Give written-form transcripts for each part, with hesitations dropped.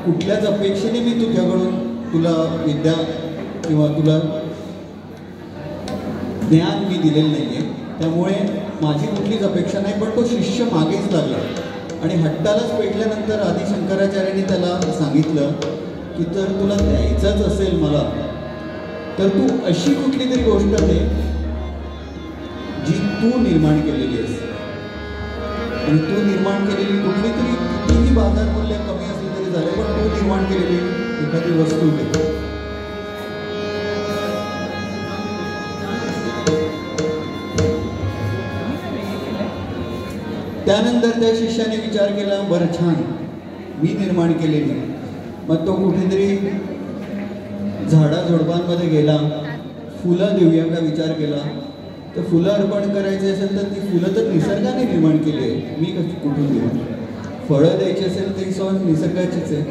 कुठल्याच अपेक्षेने मी तुझ्याकडून तुला विद्या किंवा तुला ज्ञान मी दिलेलं नाही आहे, त्यामुळे माझी कुठलीच अपेक्षा नाही. पण तो शिष्य मागेच लागला आणि हट्टालाच पेटल्यानंतर आदी शंकराचार्यांनी त्याला सांगितलं की जर तुला द्यायचंच असेल मला तर तू अशी कुठली तरी गोष्ट दे जी तू निर्माण केलेली आहेस. आणि तू निर्माण केलेली कुठली तरी कितीही बाजार मूल्य कमी असली तरी झाले, पण तू निर्माण केलेली एखादी वस्तू दे. त्यानंतर त्या शिष्याने विचार केला, बरं छान, मी निर्माण केलेली. मग तो कुठेतरी झाडाझुडपांमध्ये गेला, फुलं देऊया का विचार केला. तर फुलं अर्पण करायचे असेल तर ती फुलं तर निसर्गाने निर्माण केली आहे, मी कुठून देऊ. फळं द्यायची असेल तरी सण निसर्गाचीच आहे.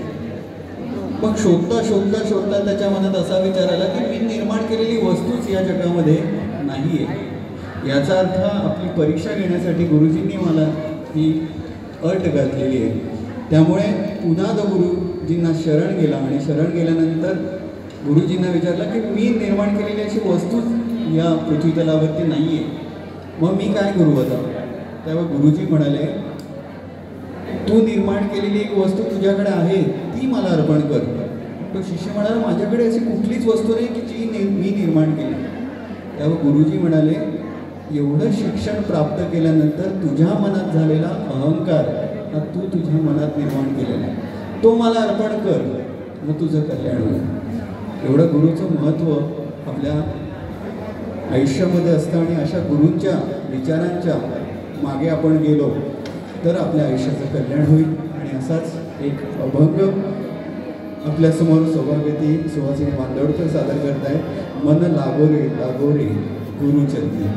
मग शोधता शोधता शोधता त्याच्या मनात असा विचार आला की मी निर्माण केलेली वस्तूच या जगामध्ये नाही आहे. याचा अर्थ आपली परीक्षा घेण्यासाठी गुरुजींनी मला ही अट घातलेली आहे. त्यामुळे पुन्हा तो गुरुजींना शरण गेला आणि शरण गेल्यानंतर गुरुजींना विचारला की मी निर्माण केलेली अशी वस्तूच या पृथ्वीतलावरती नाही आहे, मग मी काय करू आता. तेव्हा गुरुजी म्हणाले, तू निर्माण केलेली एक वस्तू तुझ्याकडे आहे ती मला अर्पण कर. तो शिष्य म्हणाला, माझ्याकडे अशी कुठलीच वस्तू नाही की जी मी निर्माण केली. तेव्हा गुरुजी म्हणाले, एवढं शिक्षण प्राप्त केल्यानंतर तुझ्या मनात झालेला अहंकार हा तू तुझ्या मनात निर्माण केलेला तो मला अर्पण कर, मग तुझं कल्याण होईल. एवढं गुरुचं महत्त्व आपल्या आयुष्यामध्ये असतं आणि अशा गुरूंच्या विचारांच्या मागे आपण गेलो तर आपल्या आयुष्याचं कल्याण होईल. आणि असाच एक अभंग आपल्यासमोर सौभाग्यवती सुहासिनी बांदोडकर सादर करत आहे. मन लागो रे गुरुचरणी.